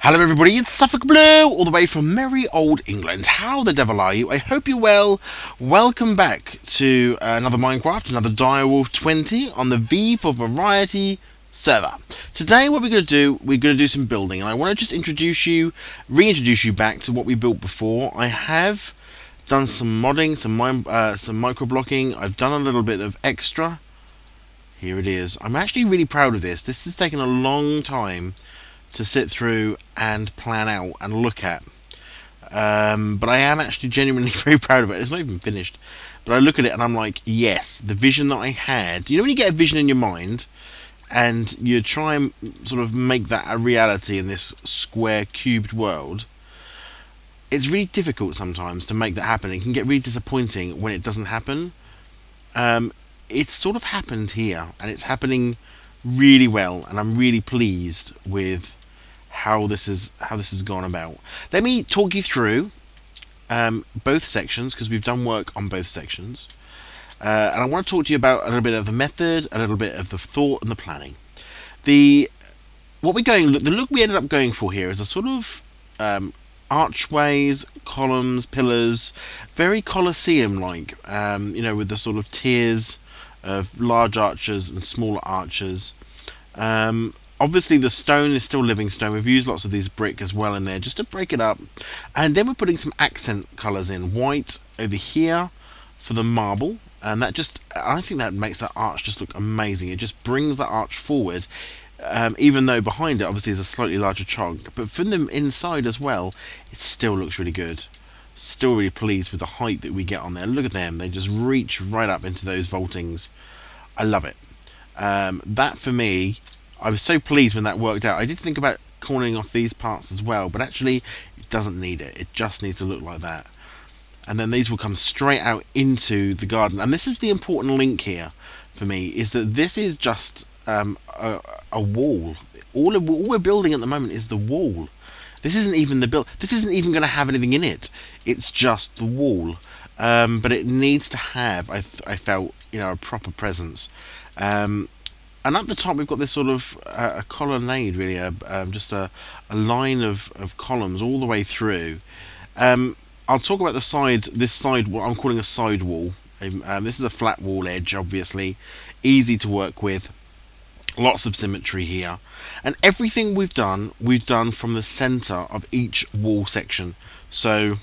Hello everybody, it's SuffolkBlue, all the way from merry old England. How the devil are you? I hope you're well. Welcome back to another Minecraft, another Direwolf20 on the V for Variety server. Today what we're going to do some building, and I want to just reintroduce you back to what we built before. I have done some modding, some micro-blocking. I've done a little bit of extra. Here it is. I'm actually really proud of this. This has taken a long time to sit through and plan out and look at, but I am actually genuinely very proud of it. It's not even finished, but I look at it and I'm like, yes, the vision that I had. You know when you get a vision in your mind and you try and sort of make that a reality in this square cubed world, it's really difficult sometimes to make that happen. It can get really disappointing when it doesn't happen. It's sort of happened here, and it's happening really well, and I'm really pleased with how this has gone about. Let me talk you through both sections, because we've done work on both sections, and I want to talk to you about a little bit of the method, a little bit of the thought and the planning. The look we ended up going for here is a sort of archways, columns, pillars, very Colosseum-like, with the sort of tiers of large arches and smaller arches. Obviously the stone is still living stone. We've used lots of these brick as well in there just to break it up, and then we're putting some accent colours in. White over here for the marble, and I think that makes that arch just look amazing. It just brings that arch forward, even though behind it obviously is a slightly larger chunk, but from the inside as well it still looks really good. Still really pleased with the height that we get on there. Look at them, they just reach right up into those vaultings. I love it. That for me, I was so pleased when that worked out. I did think about cornering off these parts as well, but actually it doesn't need it. It just needs to look like that. And then these will come straight out into the garden. And this is the important link here for me, is that this is just a wall. All we're building at the moment is the wall. This isn't even This isn't even going to have anything in it. It's just the wall. But it needs to have, I felt, a proper presence. And at the top we've got this sort of a colonnade, really, just a line of columns all the way through. I'll talk about the sides. This side wall I'm calling a side wall. This is a flat wall edge, obviously, easy to work with. Lots of symmetry here, and everything we've done from the centre of each wall section. So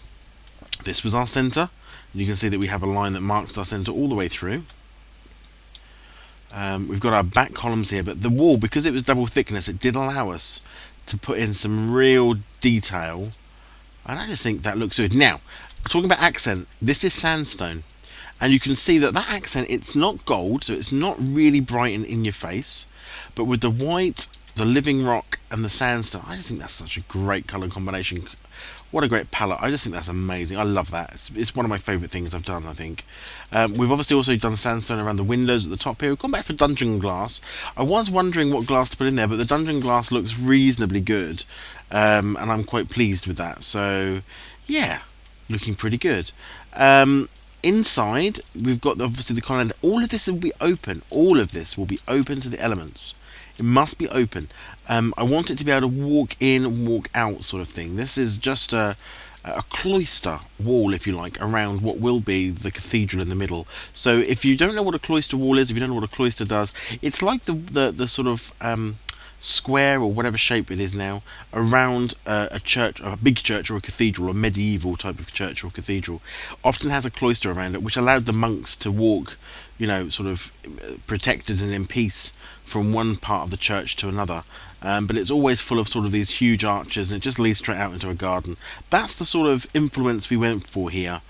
this was our centre. You can see that we have a line that marks our centre all the way through. We've got our back columns here, but the wall, because it was double thickness, it did allow us to put in some real detail, and I just think that looks good. Now, talking about accent, this is sandstone, and you can see that accent, it's not gold, so it's not really bright and in your face, but with the white, the living rock, and the sandstone, I just think that's such a great colour combination. What a great palette. I just think that's amazing. I love that. It's one of my favourite things I've done, I think. We've obviously also done sandstone around the windows at the top here. We've gone back for dungeon glass. I was wondering what glass to put in there, but the dungeon glass looks reasonably good, and I'm quite pleased with that. So, yeah, looking pretty good. Inside, we've got obviously the colonnade. All of this will be open. All of this will be open to the elements. It must be open. I want it to be able to walk in, walk out sort of thing. This is just a cloister wall, if you like, around what will be the cathedral in the middle. So if you don't know what a cloister wall is, if you don't know what a cloister does, it's like the sort of square or whatever shape it is now around a church, a big church or a cathedral, a medieval type of church or cathedral. Often has a cloister around it, which allowed the monks to walk, sort of protected and in peace from one part of the church to another. But it's always full of sort of these huge arches, and it just leads straight out into a garden. That's the sort of influence we went for here,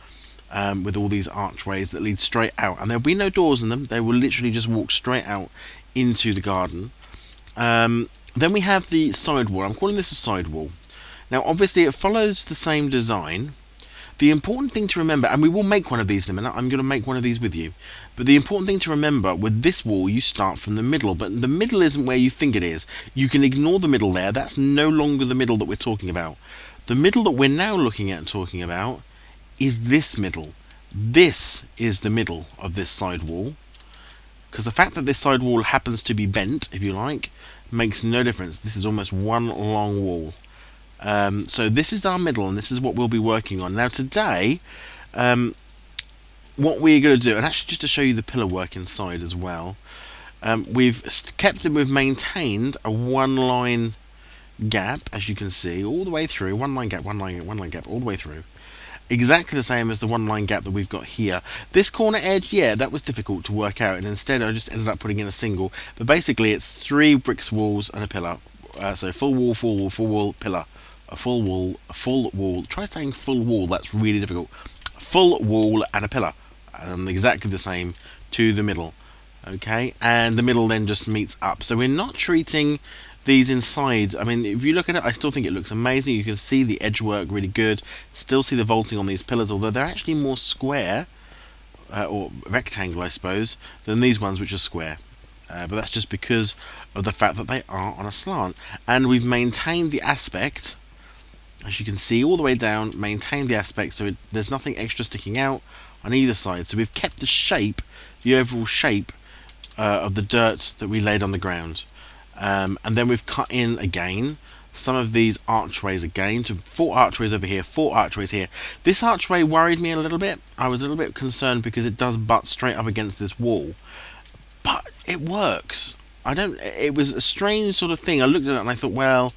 with all these archways that lead straight out, and there'll be no doors in them. They will literally just walk straight out into the garden. Then we have the side wall. I'm calling this a side wall. Now obviously it follows the same design. The important thing to remember, and we will make one of these in a minute, I'm going to make one of these with you, but the important thing to remember, with this wall you start from the middle, but the middle isn't where you think it is. You can ignore the middle there. That's no longer the middle that we're talking about. The middle that we're now looking at and talking about is this middle. This is the middle of this side wall, because the fact that this side wall happens to be bent, if you like, makes no difference. This is almost one long wall. So this is our middle, and this is what we'll be working on. Now today, what we're going to do, and actually just to show you the pillar work inside as well, we've maintained a one line gap, as you can see, all the way through. One line gap, one line gap, one line gap, all the way through. Exactly the same as the one line gap that we've got here. This corner edge, yeah, that was difficult to work out, and instead I just ended up putting in a single. But basically it's 3 bricks walls and a pillar. So full wall, full wall, full wall, pillar. A full wall, a full wall. Try saying full wall, that's really difficult. Full wall and a pillar. Exactly the same to the middle. Okay, and the middle then just meets up. So we're not treating these inside. I mean, if you look at it, I still think it looks amazing. You can see the edge work really good. Still see the vaulting on these pillars, although they're actually more square, or rectangle, I suppose, than these ones, which are square. But that's just because of the fact that they are on a slant. And we've maintained the aspect, as you can see, all the way down, maintained the aspect, so there's nothing extra sticking out on either side. So we've kept the shape, the overall shape of the dirt that we laid on the ground. And then we've cut in again some of these archways again, to 4 archways over here, 4 archways here. This archway worried me a little bit. I was a little bit concerned because it does butt straight up against this wall, but it works. It was a strange sort of thing. I looked at it and I thought, well,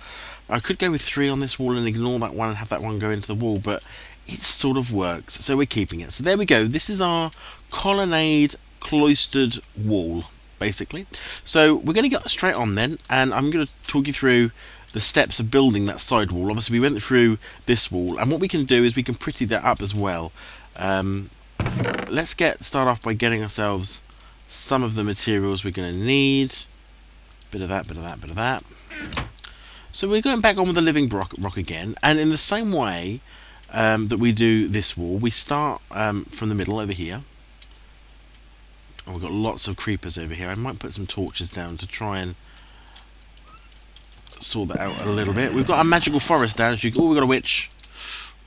I could go with 3 on this wall and ignore that one and have that one go into the wall, but it sort of works, so we're keeping it. So there we go. This is our colonnade cloistered wall, basically. So we're going to get straight on then, and I'm going to talk you through the steps of building that side wall. Obviously we went through this wall, and what we can do is we can pretty that up as well. Let's start off by getting ourselves some of the materials we're going to need. Bit of that, bit of that, bit of that. So we're going back on with the living rock again, and in the same way that we do this wall, we start from the middle over here. And we've got lots of creepers over here. I might put some torches down to try and sort that out a little bit. We've got a magical forest down. Oh, we've got a witch.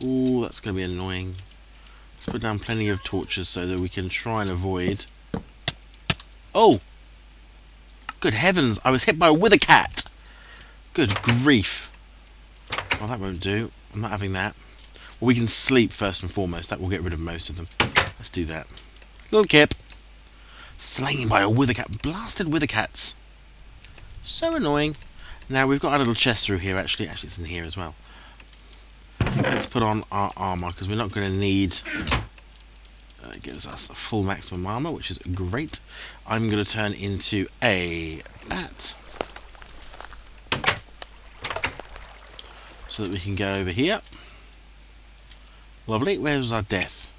Oh, that's going to be annoying. Let's put down plenty of torches so that we can try and avoid... Oh! Good heavens, I was hit by a wither cat! Good grief. Well, that won't do. I'm not having that. Well, we can sleep first and foremost. That will get rid of most of them. Let's do that. Little Kip. Slain by a wither cat. Blasted wither cats. So annoying. Now, we've got our little chest through here, actually. Actually, it's in here as well. Let's put on our armour, because we're not going to need... it gives us a full maximum armour, which is great. I'm going to turn into a bat, so that we can go over here. Lovely. Where was our death?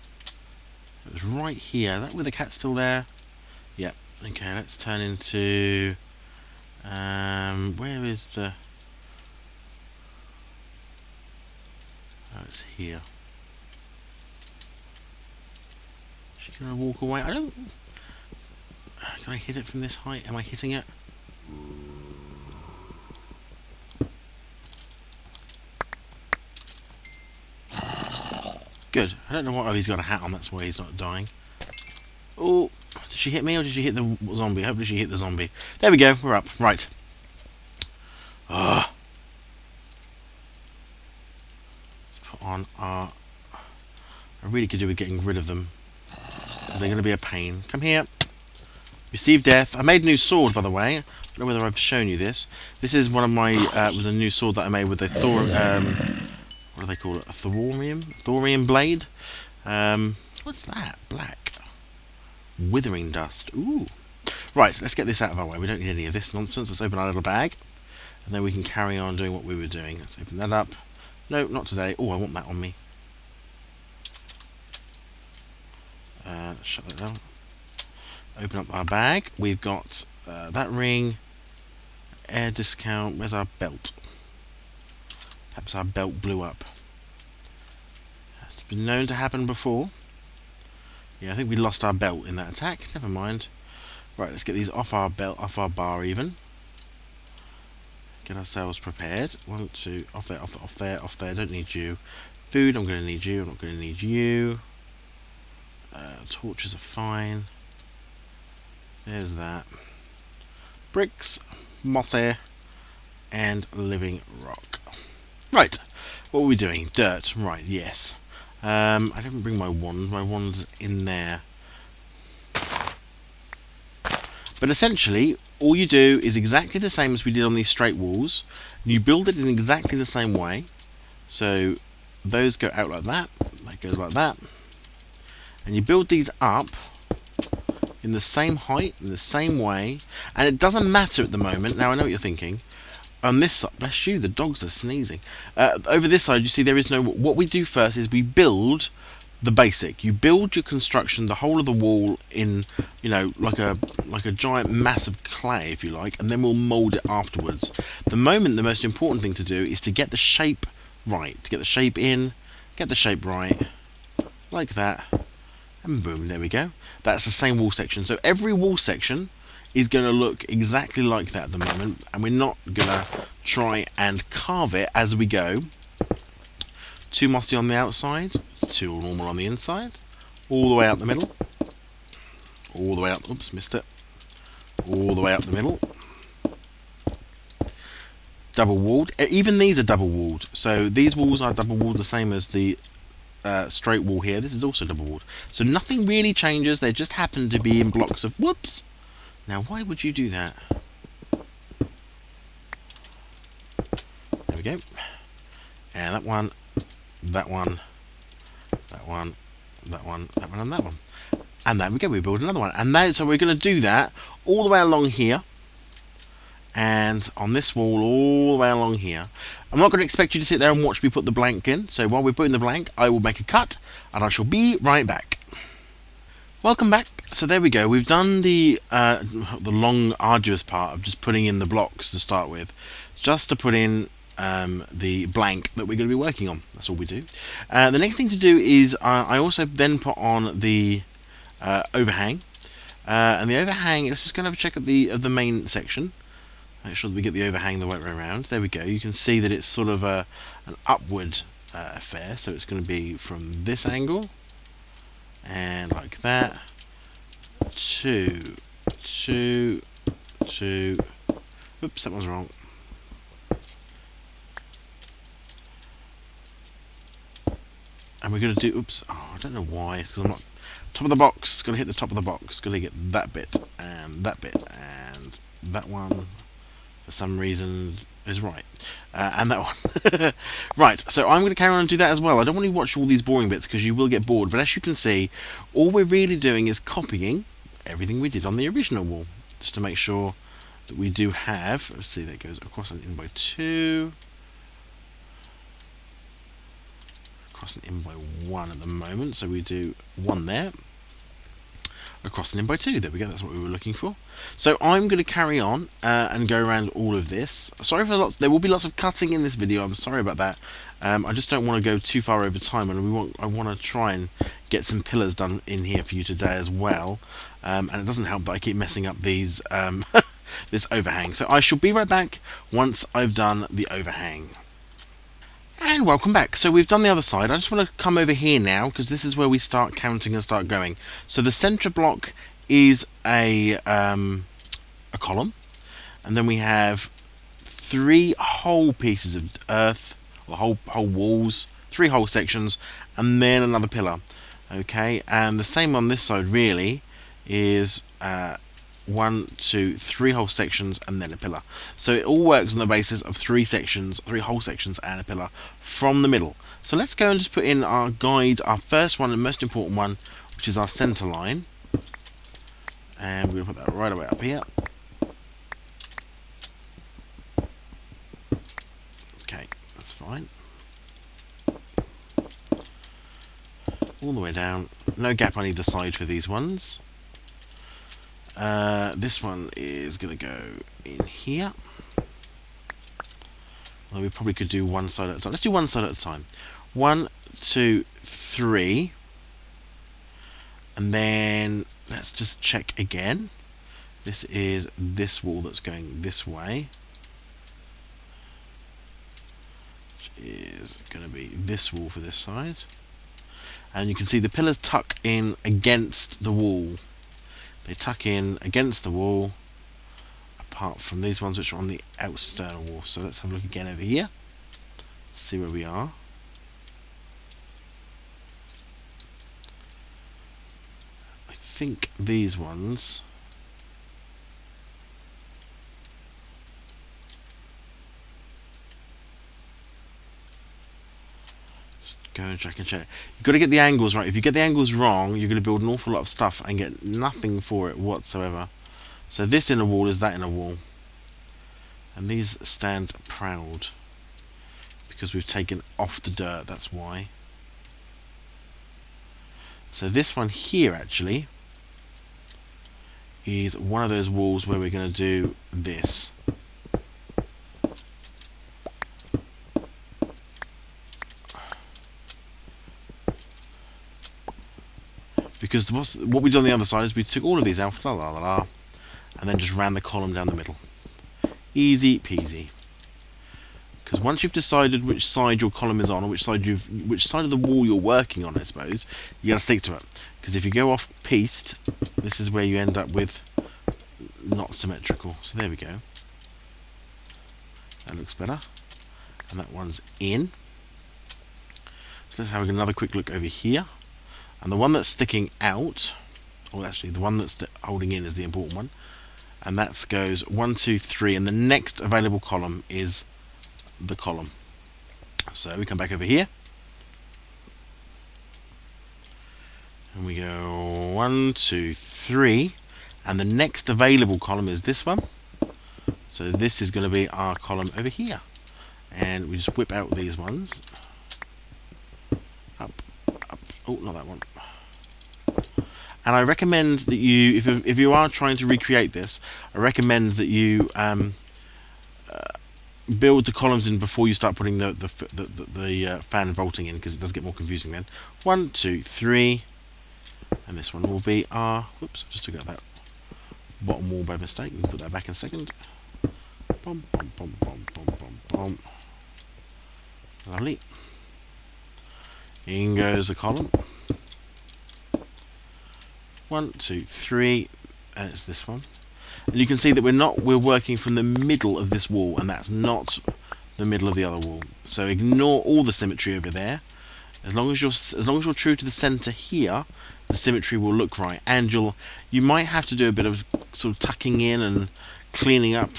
It was right here. That with the cat still there? Yep. Okay, let's turn into... where is the... Oh, it's here. Is she going to walk away? I don't... Can I hit it from this height? Am I hitting it? Good. I don't know what... Oh, he's got a hat on, that's why he's not dying. Oh, did she hit me or did she hit the zombie? Hopefully she hit the zombie. There we go, we're up. Right. Let's put on our... I really could do with getting rid of them, because they're going to be a pain. Come here. Receive death. I made a new sword, by the way. I don't know whether I've shown you this. This is one of my... was a new sword that I made with a what do they call it? A thorium blade. What's that? Black. Withering dust. Ooh. Right, let's get this out of our way. We don't need any of this nonsense. Let's open our little bag, and then we can carry on doing what we were doing. Let's open that up. No, not today. Oh, I want that on me. Let's shut that down. Open up our bag. We've got that ring. Air discount. Where's our belt? Perhaps our belt blew up. It's been known to happen before. Yeah, I think we lost our belt in that attack. Never mind. Right, let's get these off our belt, off our bar even. Get ourselves prepared. 1, 2, off there, off there, off there. Don't need you. Food, I'm going to need you. I'm not going to need you. Torches are fine. There's that. Bricks, moss air, and living rock. Right, What were we doing? Dirt. Right, yes. I didn't bring my wand. My wand's in there. But essentially, all you do is exactly the same as we did on these straight walls. You build it in exactly the same way. So those go out like that. That goes like that. And you build these up in the same height, in the same way. And it doesn't matter at the moment. Now I know what you're thinking. On this side, bless you, the dogs are sneezing. Over this side, you see there is no... What we do first is we build the basic. You build your construction, the whole of the wall in, you know, like a giant mass of clay, if you like, and then we'll mould it afterwards. The most important thing to do is to get the shape right. To get the shape in, get the shape right, like that, and boom, there we go. That's the same wall section. So every wall section is going to look exactly like that at the moment, and we're not going to try and carve it as we go. Too mossy on the outside, too normal on the inside, all the way out the middle, all the way up, oops, missed it, all the way up the middle. Double walled, even these are double walled, so these walls are double walled the same as the straight wall here. This is also double walled, so nothing really changes. They just happen to be in blocks of, whoops. Now why would you do that? There we go. And that one, that one, that one, that one, that one, and that one. And there we go, we build another one. And so we're going to do that all the way along here. And on this wall, all the way along here. I'm not going to expect you to sit there and watch me put the blank in. So while we're putting the blank, I will make a cut, and I shall be right back. Welcome back. So there we go. We've done the long, arduous part of just putting in the blocks to start with, just to put in the blank that we're going to be working on. That's all we do. The next thing to do is I also then put on the overhang, and the overhang. Let's just go and have a check at the main section. Make sure that we get the overhang the right way around. There we go. You can see that it's sort of an upward affair. So it's going to be from this angle. And like that, two, oops, that one's wrong. And we're going to do, oops, oh, I don't know why, it's because I'm not, top of the box, going to hit the top of the box, going to get that bit, and that one, for some reason, is right. And that one. Right, so I'm going to carry on and do that as well. I don't want to watch all these boring bits because you will get bored, but as you can see, all we're really doing is copying everything we did on the original wall, just to make sure that we do have, let's see, that goes across and in by 2, across and in by 1 at the moment, so we do 1 there, across and in by 2, there we go, that's what we were looking for. So I'm going to carry on and go around all of this. Sorry for lots, there will be lots of cutting in this video, I'm sorry about that. I just don't want to go too far over time, and I want to try and get some pillars done in here for you today as well. And it doesn't help that I keep messing up these this overhang. So I shall be right back once I've done the overhang. And welcome back. So we've done the other side. I just want to come over here now because this is where we start counting and start going. So the centre block is a column, and then we have 3 whole pieces of earth, or whole walls, 3 whole sections, and then another pillar. Okay, and the same on this side really is 1, 2, 3 whole sections and then a pillar. So it all works on the basis of 3 sections, 3 whole sections and a pillar from the middle. So let's go and just put in our guide, our first one and most important one, which is our centre line. And we're going to put that right away up here. Okay, that's fine. All the way down. No gap on either side for these ones. This one is going to go in here. Well, we probably could do one side at a time. Let's do one side at a time. 1, 2, 3. And then let's just check again. This is this wall that's going this way, which is going to be this wall for this side. And you can see the pillars tuck in against the wall. They tuck in against the wall, apart from these ones which are on the external wall. So let's have a look again over here. Let's see where we are. I think these ones. Just go and check and check. You've got to get the angles right. If you get the angles wrong, you're going to build an awful lot of stuff and get nothing for it whatsoever. So this inner wall is that inner wall. And these stand proud. Because we've taken off the dirt, that's why. So this one here actually is one of those walls where we're going to do this. Because what we did on the other side is we took all of these out, and then just ran the column down the middle. Easy peasy. Because once you've decided which side your column is on, or which side of the wall you're working on, I suppose, you gotta stick to it. Because if you go off piste, this is where you end up with not symmetrical. So there we go. That looks better. And that one's in. So let's have another quick look over here. And the one that's sticking out, or actually the one that's holding in is the important one. And that goes 1, 2, 3, and the next available column is the column. So we come back over here and we go 1, 2, 3, and the next available column is this one. So this is going to be our column over here, and we just whip out these ones. Up, up. Oh, not that one. And I recommend that you, if you are trying to recreate this, I recommend that you build the columns in before you start putting the fan vaulting in, because it does get more confusing then. 1, 2, 3, and this one will be our. Whoops! Just took out that bottom wall by mistake. We'll put that back in a second. Bum, bum, bum, bum, bum, bum, bum. Lovely. In goes the column. 1, 2, 3, and it's this one. And you can see that we're working from the middle of this wall, and that's not the middle of the other wall. So ignore all the symmetry over there. As long as you're true to the center here, the symmetry will look right. And you might have to do a bit of sort of tucking in and cleaning up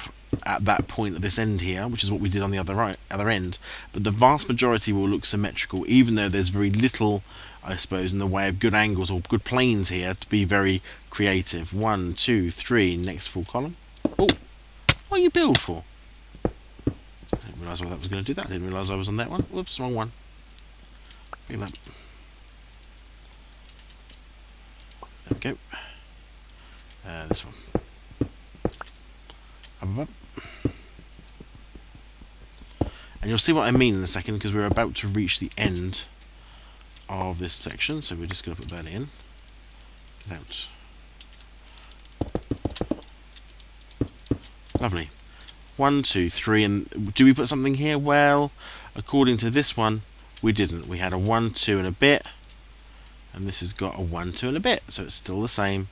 at that point at this end here, which is what we did on the other end. But the vast majority will look symmetrical, even though there's very little, I suppose, in the way of good angles or good planes here to be very creative. 1, 2, 3, next full column. Oh, what are you build for? I didn't realise that was going to do that. I didn't realise I was on that one. Whoops, wrong one. Bring that. There we go. This one. Up, up. And you'll see what I mean in a second, because we're about to reach the end of this section, so we're just going to put that in. Get out. Lovely. 1, 2, 3, and do we put something here? Well, according to this one, we didn't. We had a 1, 2 and a bit, and this has got a 1, 2 and a bit, so it's still the same.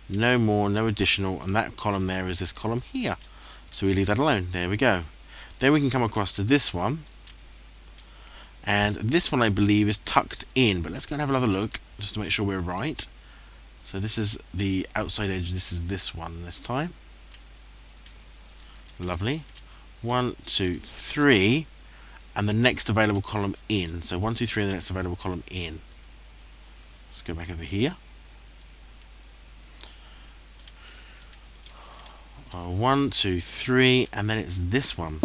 No more, no additional, and that column there is this column here. So we leave that alone. There we go. Then we can come across to this one, and this one I believe is tucked in, but let's go and have another look just to make sure we're right. So this is the outside edge, this is this one this time. Lovely. 1, 2, 3, and the next available column in. So 1, 2, 3, and the next available column in. Let's go back over here. 1, 2, 3, and then it's this one,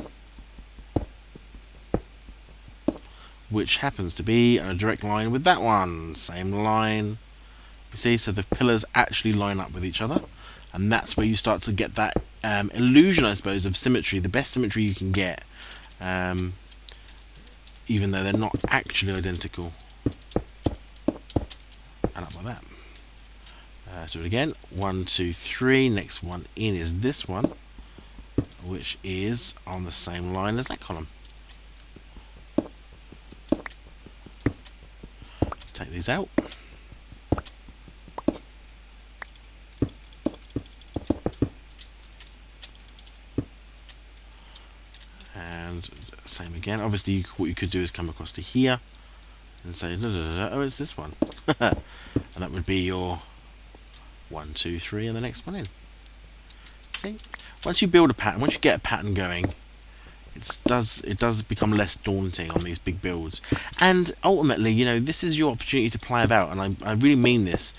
which happens to be on a direct line with that one. Same line. You see, so the pillars actually line up with each other, and that's where you start to get that illusion, I suppose, of symmetry, the best symmetry you can get, even though they're not actually identical. And up like that. Do it again. 1, 2, 3. Next one in is this one, which is on the same line as that column. Let's take these out. And same again. Obviously, what you could do is come across to here and say, oh, it's this one. And that would be your 1, 2, 3, and the next one in. See? Once you build a pattern, once you get a pattern going, it does become less daunting on these big builds. And ultimately, you know, this is your opportunity to play about, and I really mean this.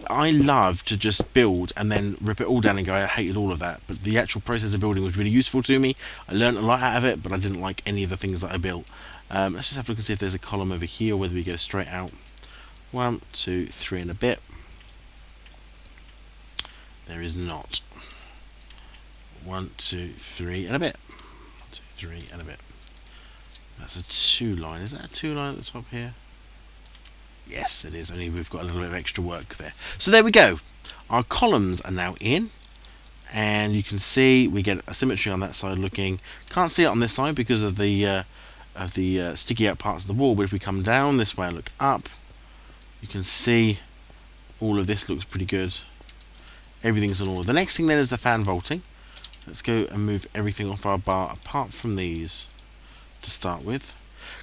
I love to just build and then rip it all down and go, I hated all of that. But the actual process of building was really useful to me. I learned a lot out of it, but I didn't like any of the things that I built. Let's just have a look and see if there's a column over here, or whether we go straight out. 1, 2, 3 and a bit. There is not. 1, 2, 3 and a bit. 1, 2, 3 and a bit. That's a 2 line. Is that a 2 line at the top here? Yes, it is. Only we've got a little bit of extra work there. So there we go. Our columns are now in, and you can see we get a symmetry on that side looking. Can't see it on this side because of the sticky out parts of the wall. But if we come down this way and look up, you can see all of this looks pretty good. Everything's in order. The next thing then is the fan vaulting. Let's go and move everything off our bar apart from these to start with.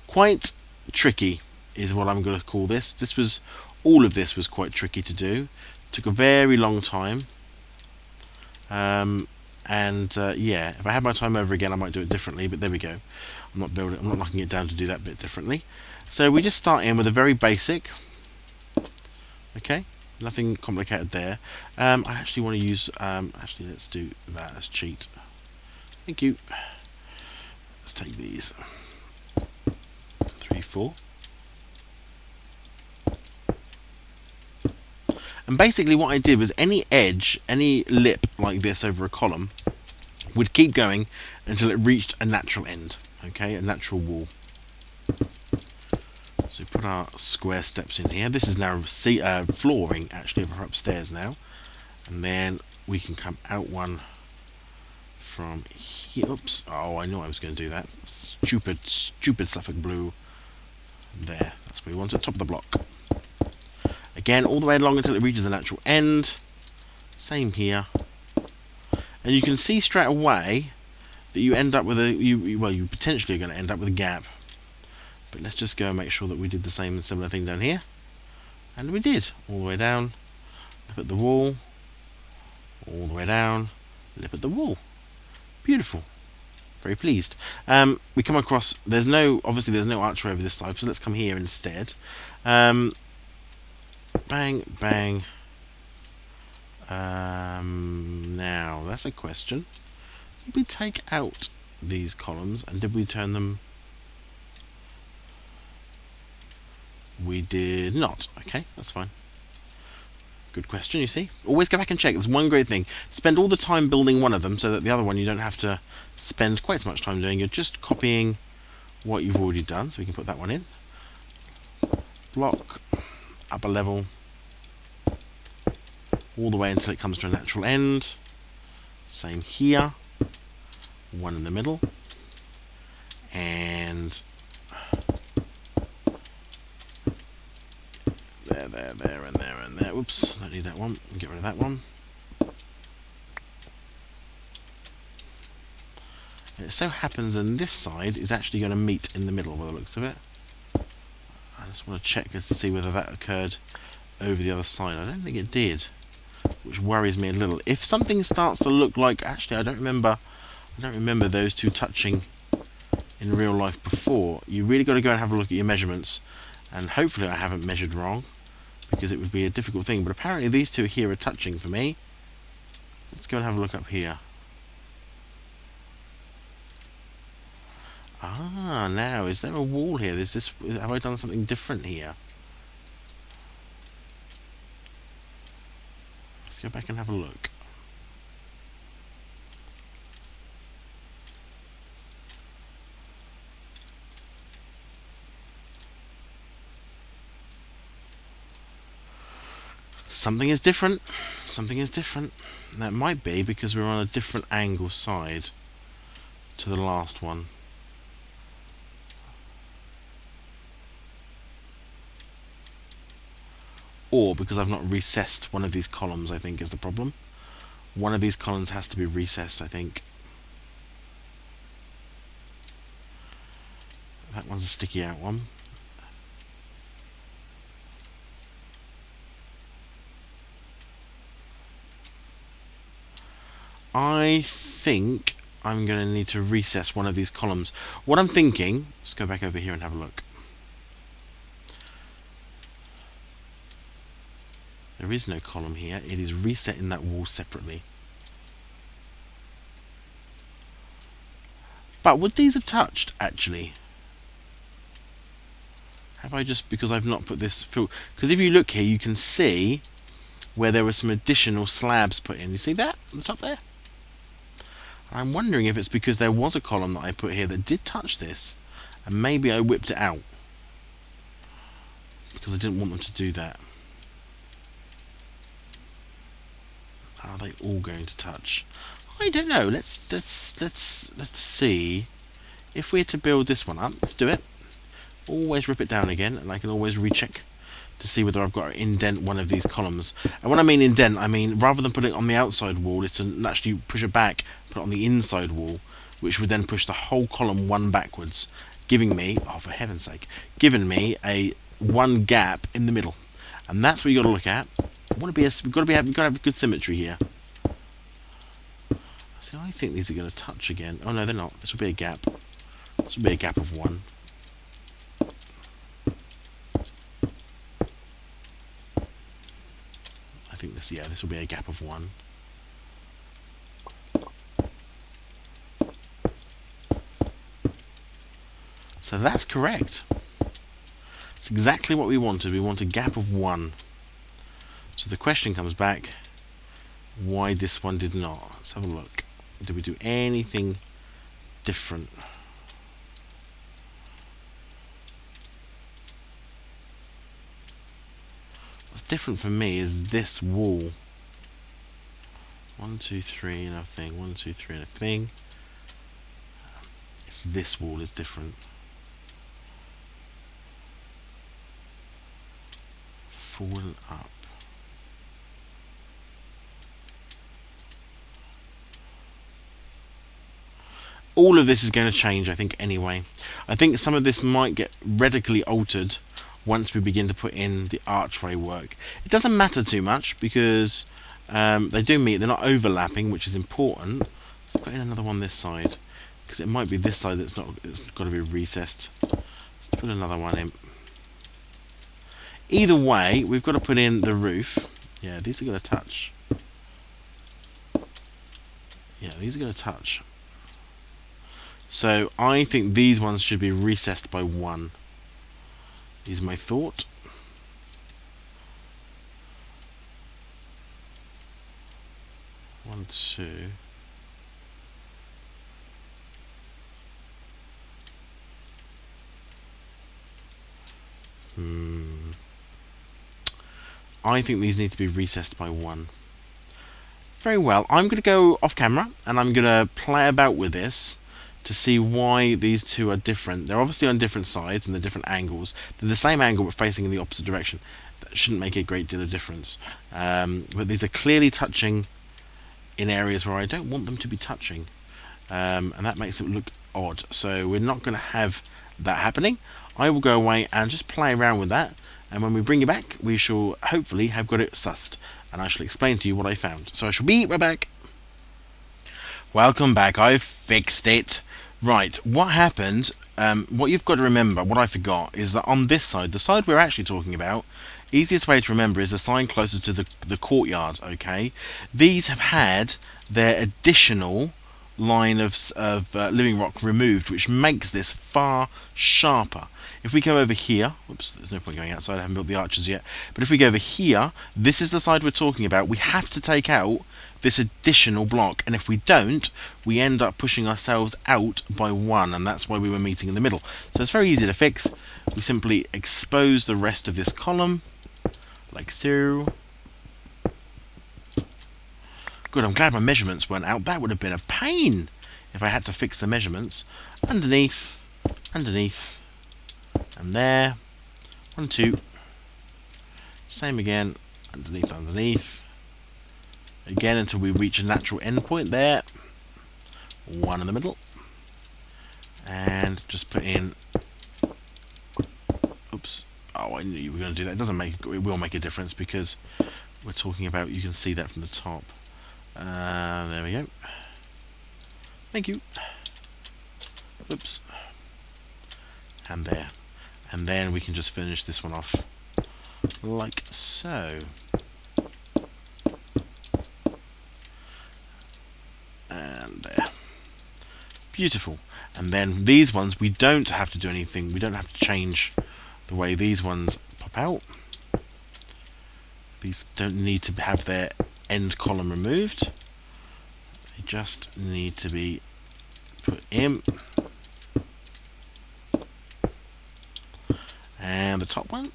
Quite tricky is what I'm going to call this. All of this was quite tricky to do. Took a very long time. Yeah, if I had my time over again, I might do it differently. But there we go. I'm not knocking it down to do that bit differently. So we just start in with a very basic. Okay. Nothing complicated there. I actually want to use. Actually, let's do that. Let's cheat. Thank you. Let's take these. 3, 4. And basically, what I did was any edge, any lip like this over a column, would keep going until it reached a natural end. Okay, a natural wall. So we put our square steps in here. This is now flooring actually for upstairs now, and then we can come out one from here. Oops! Oh, I knew I was going to do that. Stupid SuffolkBlue. There. That's where we want it. Top of the block. Again, all the way along until it reaches a natural end. Same here. And you can see straight away that you end up with you potentially are going to end up with a gap. But let's just go and make sure that we did the same and similar thing down here. And we did. All the way down. Lip at the wall. All the way down. Lip at the wall. Beautiful. Very pleased. We come across, obviously there's no archway over this side, so let's come here instead. Bang, bang. Now, that's a question. Did we take out these columns and did we turn them? We did not. Okay, that's fine. Good question, you see. Always go back and check. There's one great thing. Spend all the time building one of them so that the other one you don't have to spend quite so much time doing. You're just copying what you've already done. So we can put that one in. Block, upper level, all the way until it comes to a natural end. Same here. One in the middle. And there, and there, and there. Oops, don't need that one. Get rid of that one. And it so happens that this side is actually going to meet in the middle by the looks of it. I just want to check to see whether that occurred over the other side. I don't think it did, which worries me a little. If something starts to look like, actually, I don't remember those two touching in real life before. You really got to go and have a look at your measurements, and hopefully I haven't measured wrong, because it would be a difficult thing. But apparently these two here are touching for me. Let's go and have a look up here. Ah, now, is there a wall here? Have I done something different here? Let's go back and have a look. Something is different. Something is different. That might be because we're on a different angle side to the last one. Or because I've not recessed one of these columns, I think, is the problem. One of these columns has to be recessed, I think. That one's a sticky out one. I think I'm going to need to recess one of these columns. What I'm thinking, let's go back over here and have a look. There is no column here. It is resetting that wall separately. But would these have touched, actually? Have I just, because I've not put this fill? Because if you look here, you can see where there were some additional slabs put in. You see that at the top there? I'm wondering if it's because there was a column that I put here that did touch this, and maybe I whipped it out because I didn't want them to do that. Are they all going to touch? I don't know. Let's see. If we're to build this one up, let's do it. Always rip it down again, and I can always recheck to see whether I've got to indent one of these columns. And when I mean indent, I mean rather than put it on the outside wall, it's to actually push it back, put it on the inside wall, which would then push the whole column one backwards, giving me, oh for heaven's sake, giving me a one gap in the middle. And that's what you got to look at. We've got to have good symmetry here. See, I think these are going to touch again. Oh no, they're not. This will be a gap. This will be a gap of one. I think this, yeah, this will be a gap of one. So that's correct. It's exactly what we wanted. We want a gap of one. So the question comes back, why this one did not? Let's have a look. Did we do anything different? What's different for me is this wall. 1, 2, 3 and a thing. 1, 2, 3 and a thing. It's this wall is different. Forward and up. All of this is going to change, I think, anyway. I think some of this might get radically altered once we begin to put in the archway work. It doesn't matter too much because they do meet, they're not overlapping, which is important. Let's put in another one this side because it might be this side it's got to be recessed. Let's put another one in. Either way, we've got to put in the roof. Yeah, these are going to touch. Yeah, these are going to touch. So I think these ones should be recessed by one. Is my thought. One, two. I think these need to be recessed by one. Very well. I'm going to go off camera and I'm going to play about with this to see why these two are different. They're obviously on different sides and they're different angles. They're the same angle but facing in the opposite direction. That shouldn't make a great deal of difference. But these are clearly touching in areas where I don't want them to be touching. And that makes it look odd. So we're not going to have that happening. I will go away and just play around with that. And when we bring it back, we shall hopefully have got it sussed. And I shall explain to you what I found. So I shall be right back. Welcome back. I've fixed it. Right, what happened, what you've got to remember, what I forgot, is that on this side, the side we're actually talking about, easiest way to remember is the side closest to the courtyard, okay? These have had their additional line of living rock removed, which makes this far sharper. If we go over here, whoops, there's no point going outside, I haven't built the arches yet, but if we go over here, this is the side we're talking about. We have to take out this additional block, and if we don't, we end up pushing ourselves out by one, and that's why we were meeting in the middle. So it's very easy to fix. We simply expose the rest of this column, like so. Good, I'm glad my measurements weren't out. That would have been a pain if I had to fix the measurements. Underneath, underneath, and there. 1, 2. Same again, underneath, underneath. Again until we reach a natural endpoint there. 1 in the middle. And just put in Oops. Oh, I knew you were going to do that. It doesn't make. It will make a difference because we're talking about. You can see that from the top. There we go. Thank you. Oops. And there. And then we can just finish this one off like so. And there. Beautiful. And then these ones, we don't have to do anything. We don't have to change the way these ones pop out. These don't need to have their end column removed. They just need to be put in. And the top one.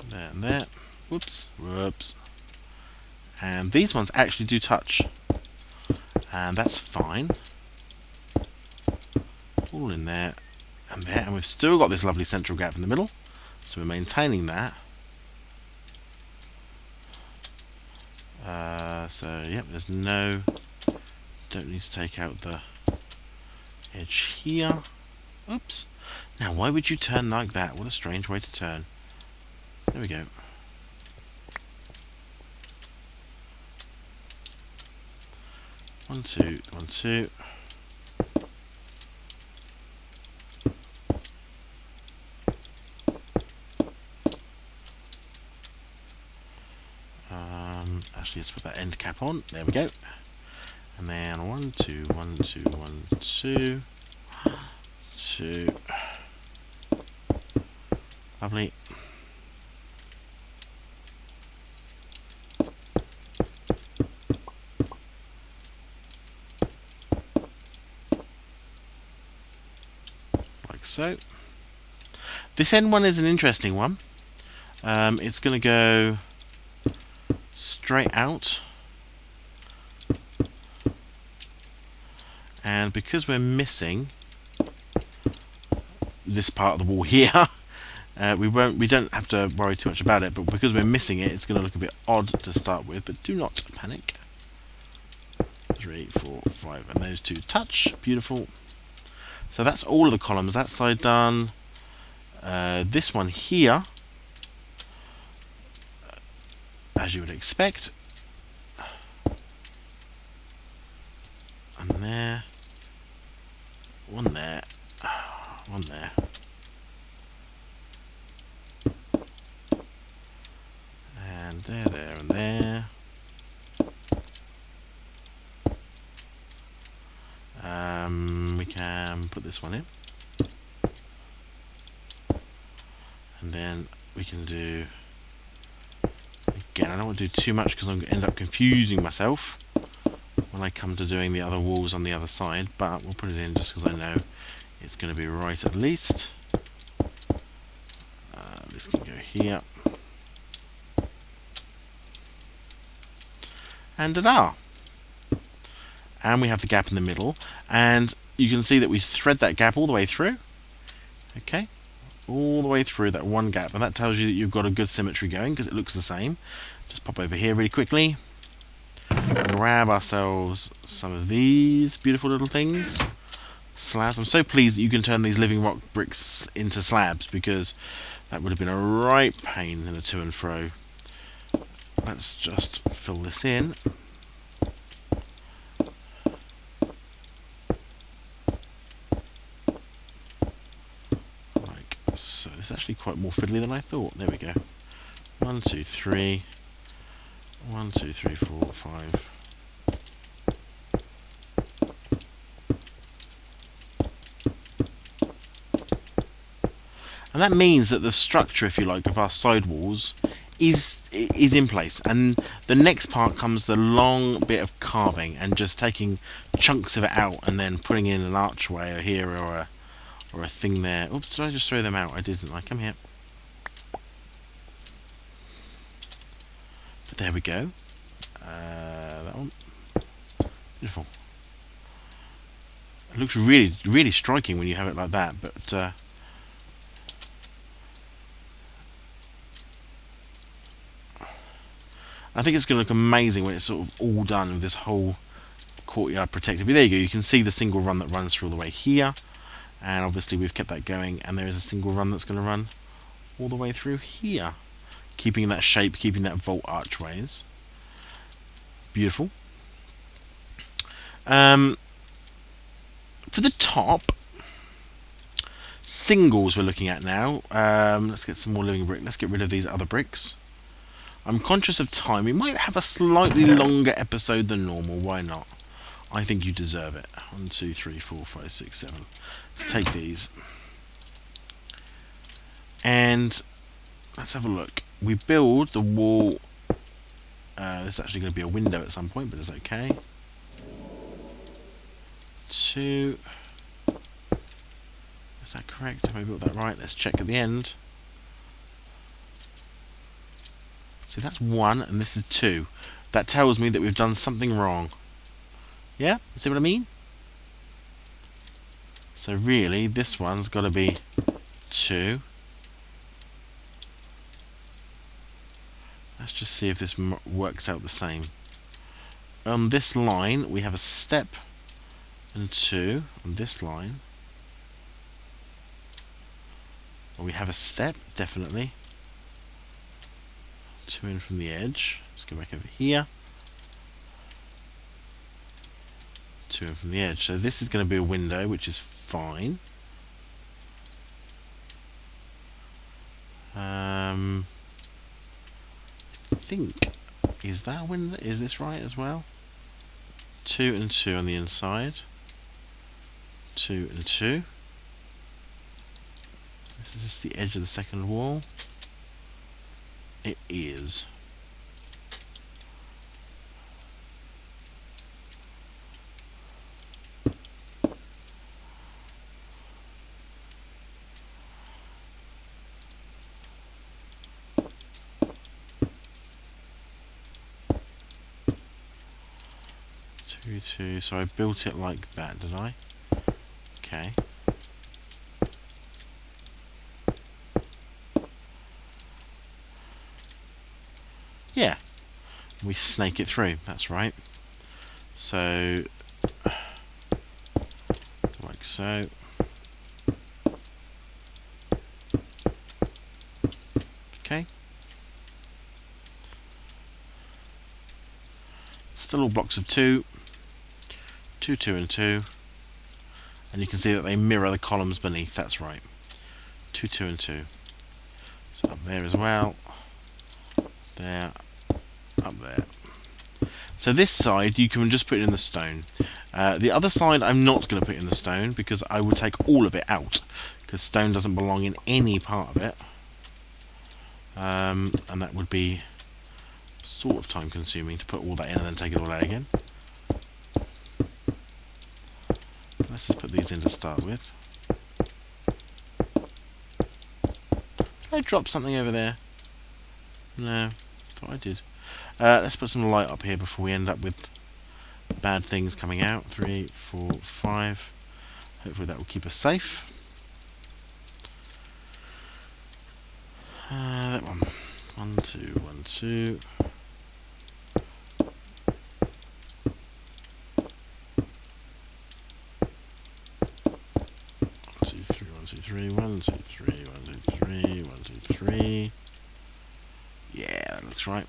There and there. Whoops. Whoops. And these ones actually do touch. And that's fine. All in there and there. And we've still got this lovely central gap in the middle. So we're maintaining that. So, yep, there's no... Don't need to take out the edge here. Oops. Now, why would you turn like that? What a strange way to turn. There we go. One, two, one, two. Actually, let's put that end cap on. There we go. And then 1, 2, 1, 2, 1, 2, 2. Lovely. Like so. This end one is an interesting one. It's going to go straight out, and because we're missing this part of the wall here, we don't have to worry too much about it, but because we're missing it, it's going to look a bit odd to start with, but do not panic. 3, 4, 5, and those two touch. Beautiful. So that's all of the columns. That side done. This one here, as you would expect, and there, one there, one there, and there, there, and there. We can put this one in, and then we can do. Again, I don't want to do too much because I'm going to end up confusing myself when I come to doing the other walls on the other side, but we'll put it in just because I know it's going to be right at least. This can go here. And ta-da! And we have the gap in the middle, and you can see that we thread that gap all the way through. Okay? All the way through that one gap, and that tells you that you've got a good symmetry going because it looks the same. Just pop over here really quickly, grab ourselves some of these beautiful little things, slabs. I'm so pleased that you can turn these living rock bricks into slabs because that would have been a right pain in the to and fro. Let's just fill this in. So it's actually quite more fiddly than I thought. There we go. 1, 2, 3. 1, 2, 3, 4, 5. And that means that the structure, if you like, of our side walls is in place. And the next part comes the long bit of carving and just taking chunks of it out and then putting in an archway here or a thing there. Oops, did I just throw them out? I didn't. Come here. But there we go. That one. Beautiful. It looks really, really striking when you have it like that, but I think it's going to look amazing when it's sort of all done with this whole courtyard protected. But there you go, you can see the single run that runs through all the way here, and obviously we've kept that going, and there is a single run that's going to run all the way through here, keeping that shape, keeping that vault archways. Beautiful. For the top, singles we're looking at now. Let's get some more living brick. Let's get rid of these other bricks. I'm conscious of time. We might have a slightly longer episode than normal. Why not? I think you deserve it. 1, 2, 3, 4, 5, 6, 7. Let's take these. And let's have a look. We build the wall. This is actually going to be a window at some point, but it's okay. 2. Is that correct? Have I built that right? Let's check at the end. See, that's 1 and this is 2. That tells me that we've done something wrong. Yeah? See what I mean? So really, this one's got to be 2. Let's just see if this works out the same. On this line, we have a step and 2 on this line. Well, we have a step, definitely. 2 in from the edge. Let's go back over here. 2 in from the edge. So this is going to be a window, which is fine. I think, is that a window? Is this right as well? 2 and 2 on the inside. 2 and 2. This is just the edge of the second wall. It is. Two, so I built it like that, did I? Okay. Yeah. We snake it through, that's right. So, like so. Okay. Still all blocks of 2. 2, 2 and 2, and you can see that they mirror the columns beneath. That's right. 2, 2 and 2. So up there as well. There. Up there. So this side you can just put in the stone. The other side I'm not going to put in the stone because I would take all of it out because stone doesn't belong in any part of it. And that would be sort of time consuming to put all that in and then take it all out again. Let's just put these in to start with. Did I drop something over there? No, thought I did. Let's put some light up here before we end up with bad things coming out. 3, 4, 5. Hopefully that will keep us safe. That one. 1, 2, 1, 2. 3, 1, 2, 3, 1, 2, 3, 1, 2, 3. Yeah, that looks right.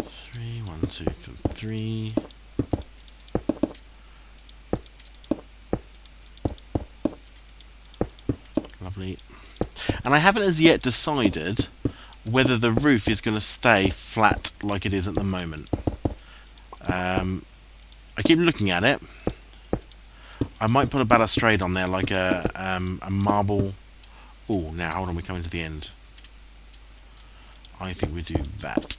3, 1, 2, 3. Lovely. And I haven't as yet decided whether the roof is going to stay flat like it is at the moment. I keep looking at it. I might put a balustrade on there, like a marble. Oh, now hold on, we're coming to the end. I think we do that.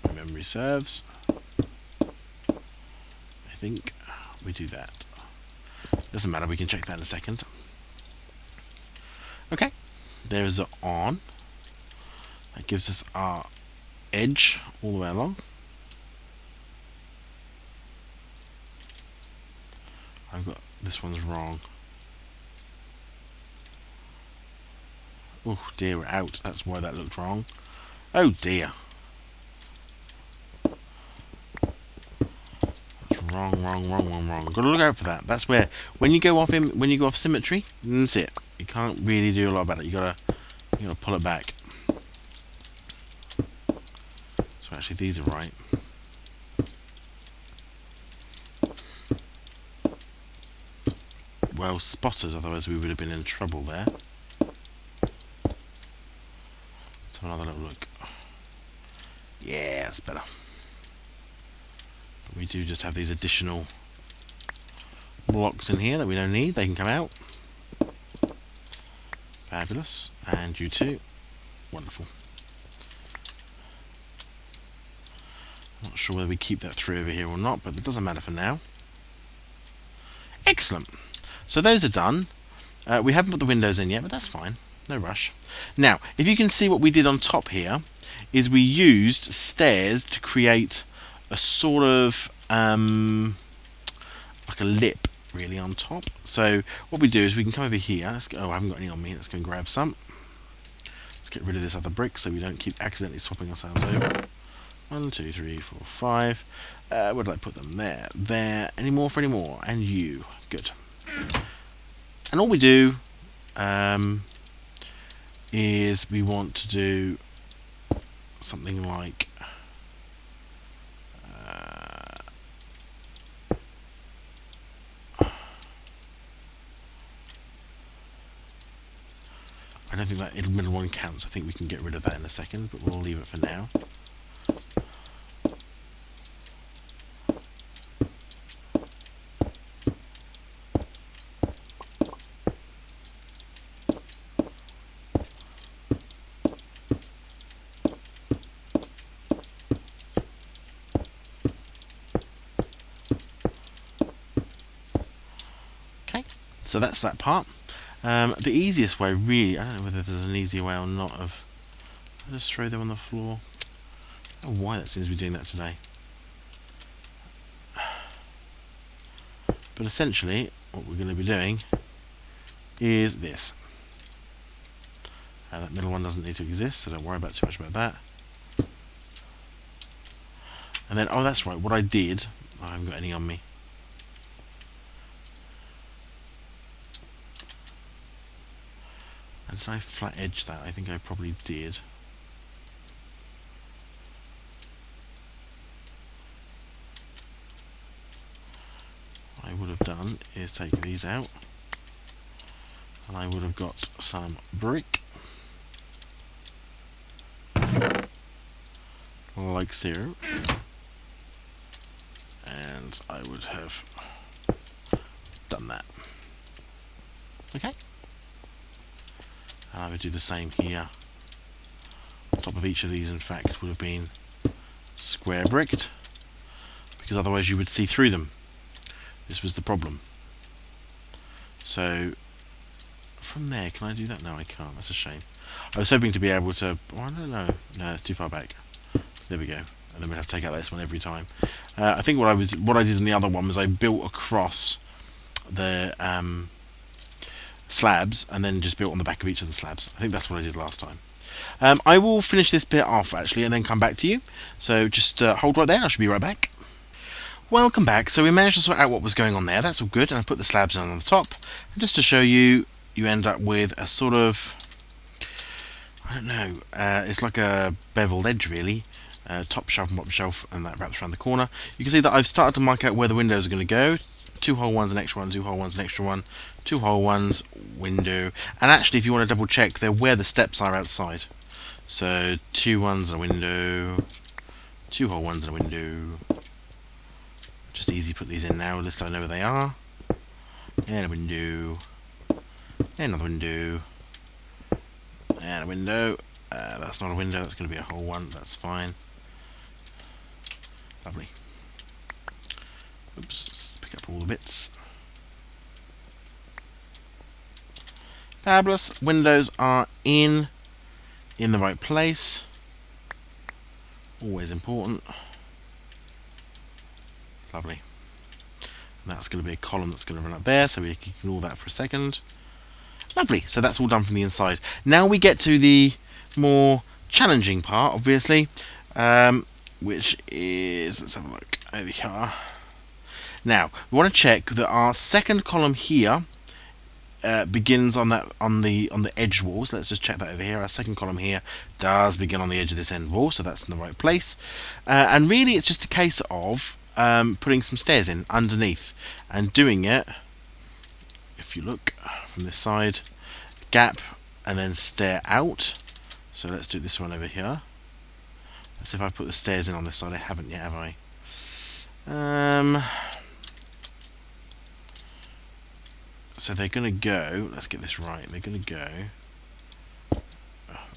My memory serves. I think we do that. Doesn't matter, we can check that in a second. Okay, there's the on. That gives us our edge all the way along. I've got this one's wrong. Oh dear, we're out. That's why that looked wrong. Oh dear. Wrong. Got to look out for that. That's where when you go off symmetry, that's it. You can't really do a lot about it. You gotta pull it back. So actually, these are right. Well spotted, otherwise we would have been in trouble there. Let's have another little look. Yeah, that's better. But we do just have these additional blocks in here that we don't need. They can come out. Fabulous. And you too. Wonderful. Not sure whether we keep that through over here or not, but it doesn't matter for now. Excellent. So those are done. We haven't put the windows in yet, but that's fine. No rush. Now, if you can see what we did on top here, is we used stairs to create a sort of like a lip, really, on top. So what we do is we can come over here. Let's go. Oh, I haven't got any on me. Let's go and grab some. Let's get rid of this other brick so we don't keep accidentally swapping ourselves over. 1, 2, 3, 4, 5. Where did I put them? There. Any more for any more? And you. Good. And all we do is we want to do something like I don't think that middle one counts. I think we can get rid of that in a second, but we'll leave it for now. So that's that part. The easiest way, really, I don't know whether there's an easier way or not, of I'll just throw them on the floor. I don't know why that seems to be doing that today. But essentially, what we're going to be doing is this. That middle one doesn't need to exist, so don't worry about too much about that. And then, oh, that's right, what I did, I haven't got any on me. Did I flat edge that? I think I probably did. What I would have done is take these out, and I would have got some brick, like so, and I would have done that. Okay. And I would do the same here. On top of each of these, in fact, would have been square bricked, because otherwise you would see through them. This was the problem. So from there, can I do that? No, I can't. That's a shame. I was hoping to be able to. Oh, I don't know. No, it's too far back. There we go. And then we'd have to take out this one every time. I think what I did in the other one was I built across the slabs and then just built on the back of each of the slabs. I think that's what I did last time. I will finish this bit off actually and then come back to you. So just hold right there. I should be right back. Welcome back. So we managed to sort out what was going on there. That's all good. And I put the slabs on the top. And just to show you, you end up with a sort of, I don't know, it's like a beveled edge really. Top shelf and bottom shelf, and that wraps around the corner. You can see that I've started to mark out where the windows are going to go. 2 hole ones, an extra one, 2 hole ones, an extra one, 2 hole ones, window. And actually, if you want to double check, they're where the steps are outside. So 2 ones and a window, 2 hole ones and a window. Just easy to put these in now, at least I know where they are. And a window, and another window, and a window. That's not a window, that's going to be a hole one, that's fine. Lovely. Oops, let's pick up all the bits. Fabulous. Windows are in the right place. Always important. Lovely. And that's going to be a column that's going to run up there, so we can ignore that for a second. Lovely. So that's all done from the inside. Now we get to the more challenging part, obviously, which is, let's have a look over here. Now we want to check that our second column here begins on the edge wall. So let's just check that over here. Our second column here does begin on the edge of this end wall, so that's in the right place. And really, it's just a case of putting some stairs in underneath and doing it. If you look from this side, gap and then stair out. So let's do this one over here. Let's see if I put the stairs in on this side. I haven't yet, have I? So they're going to go, let's get this right, they're going to go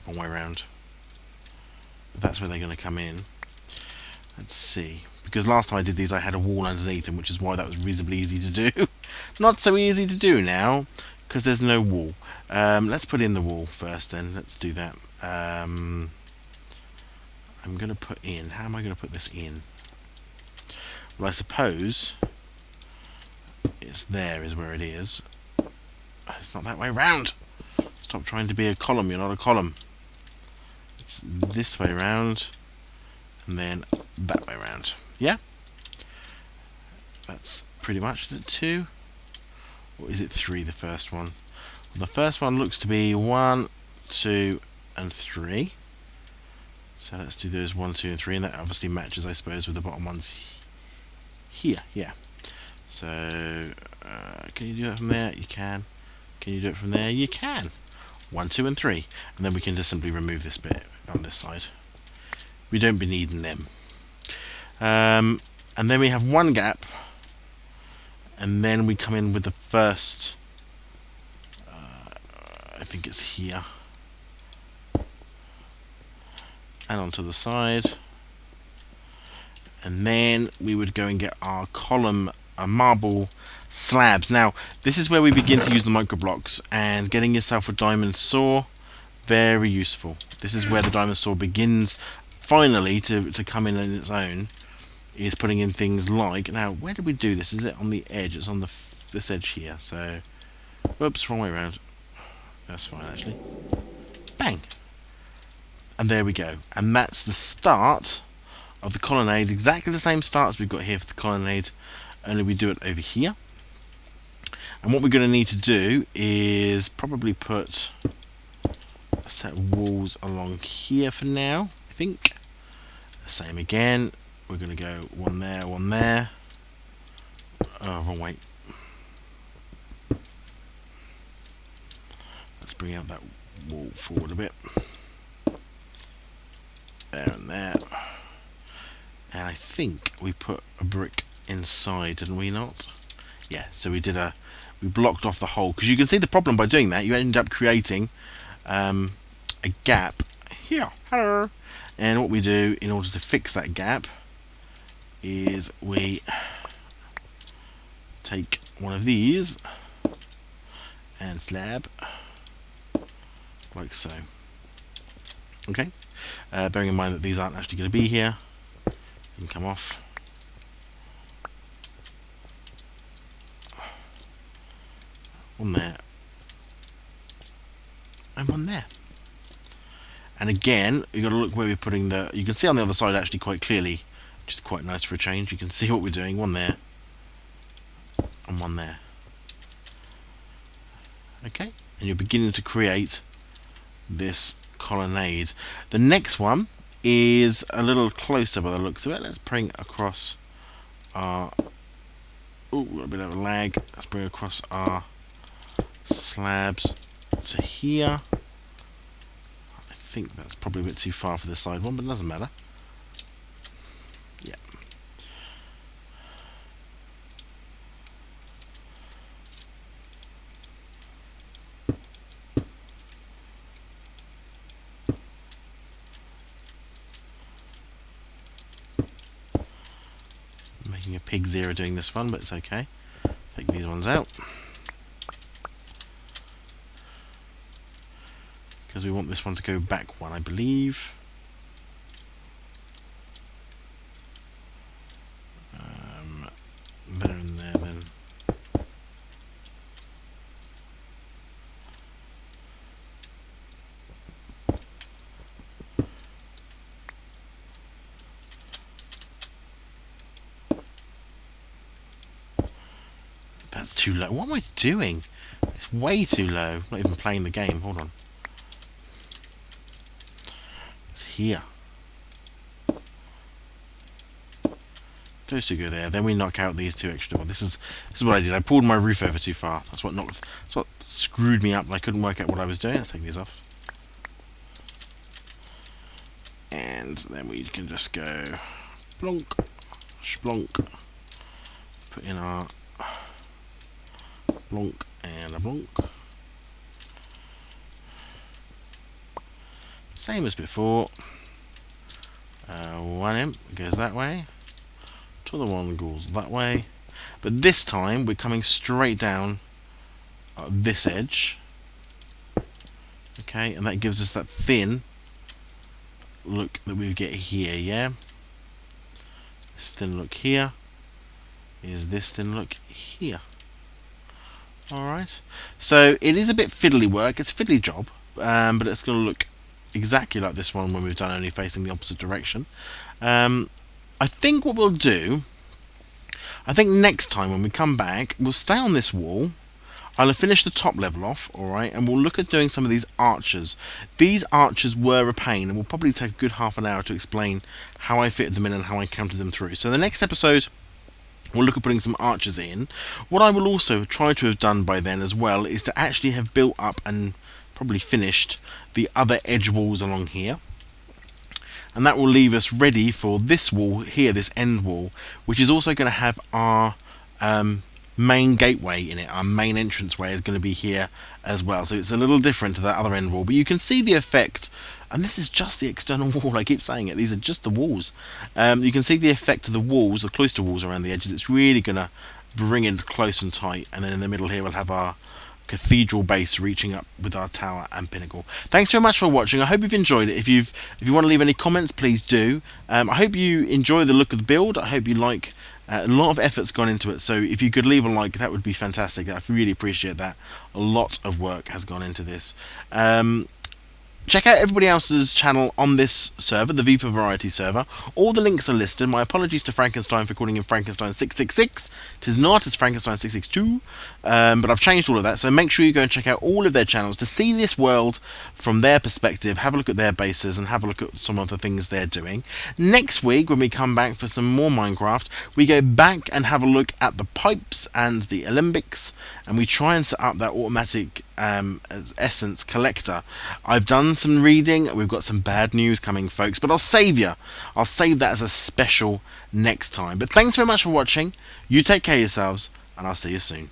one way around. But that's where they're going to come in. Let's see. Because last time I did these I had a wall underneath them, which is why that was reasonably easy to do. Not so easy to do now, because there's no wall. Let's put in the wall first then, let's do that. I'm going to put in, how am I going to put this in? Well, I suppose it's there is where it is. It's not that way round. Stop trying to be a column, you're not a column. It's this way round and then that way round. Yeah? That's pretty much, is it 2? Or is it 3, the first one? Well, the first one looks to be 1, 2 and 3. So let's do those 1, 2 and 3, and that obviously matches, I suppose, with the bottom ones here. Yeah. So can you do it from there? You can. Can you do it from there? You can. 1, 2 and 3, and then we can just simply remove this bit on this side. We don't be needing them. And then we have one gap, and then we come in with the first. I think it's here, and onto the side. And then we would go and get our column, our marble slabs. Now, this is where we begin to use the micro blocks, and getting yourself a diamond saw, very useful. This is where the diamond saw begins finally to come in on its own, is putting in things like, now where did we do this? Is it on the edge? It's on this edge here. So, whoops, wrong way around. That's fine actually. Bang! And there we go. And that's the start of the colonnade, exactly the same start as we've got here for the colonnade, only we do it over here. And what we're going to need to do is probably put a set of walls along here for now, I think. Same again, we're going to go one there, one there. Oh, wrong way. Let's bring out that wall forward a bit. There and there. And I think we put a brick inside, didn't we not? Yeah, so we blocked off the hole, because you can see the problem by doing that. You end up creating a gap here. Hello. And what we do in order to fix that gap is we take one of these and slab like so. Okay, bearing in mind that these aren't actually going to be here. You can come off. One there and one there. And again, you've got to look where we're putting the. You can see on the other side actually quite clearly, which is quite nice for a change. You can see what we're doing. One there and one there. Okay, and you're beginning to create this colonnade. The next one is a little closer by the looks of it. Let's bring across our. Oh, a bit of a lag. Let's bring across our slabs to here. I think that's probably a bit too far for this side one, but it doesn't matter. Yeah. I'm making a pig zero doing this one, but it's okay. Take these ones out. Because we want this one to go back one, I believe. There and there then. too low. What am I doing? It's way too low. I'm not even playing the game. Hold on. It's here. Those two go there. Then we knock out these two extra. Well, this is what I did. I pulled my roof over too far. That's what screwed me up. I couldn't work out what I was doing. Let's take these off. And then we can just go blonk, splonk. Put in our blonk and a blonk. Same as before. One imp goes that way. The other one goes that way. But this time we're coming straight down this edge. Okay, and that gives us that thin look that we get here, yeah? This thin look here is this thin look here. Alright, so it is a bit fiddly work. It's a fiddly job, but it's going to look exactly like this one when we've done only facing the opposite direction. I think what we'll do, I think next time when we come back, we'll stay on this wall. I'll finish the top level off, alright, and we'll look at doing some of these arches. These arches were a pain, and we'll probably take a good half an hour to explain how I fitted them in and how I counted them through. So the next episode, we'll look at putting some arches in. What I will also try to have done by then as well is to actually have built up and probably finished the other edge walls along here. And that will leave us ready for this wall here, this end wall, which is also going to have our main gateway in it. Our main entranceway is going to be here as well. So it's a little different to that other end wall, but you can see the effect. And this is just the external wall. I keep saying it. These are just the walls. You can see the effect of the walls, the cloister walls around the edges. It's really going to bring it close and tight. And then in the middle here, we'll have our cathedral base reaching up with our tower and pinnacle. Thanks very much for watching. I hope you've enjoyed it. If you want to leave any comments, please do. I hope you enjoy the look of the build. I hope you like. A lot of effort's gone into it, so if you could leave a like, that would be fantastic. I really appreciate that. A lot of work has gone into this. Check out everybody else's channel on this server, the V for Variety server. All the links are listed. My apologies to Frankenstein for calling him Frankenstein 666. It is not, it's Frankenstein 662. But I've changed all of that, so make sure you go and check out all of their channels to see this world from their perspective, have a look at their bases, and have a look at some of the things they're doing. Next week, when we come back for some more Minecraft, we go back and have a look at the pipes and the alembics, and we try and set up that automatic essence collector. I've done some reading. We've got some bad news coming, folks, but I'll save that as a special next time. But thanks very much for watching. You take care of yourselves, and I'll see you soon.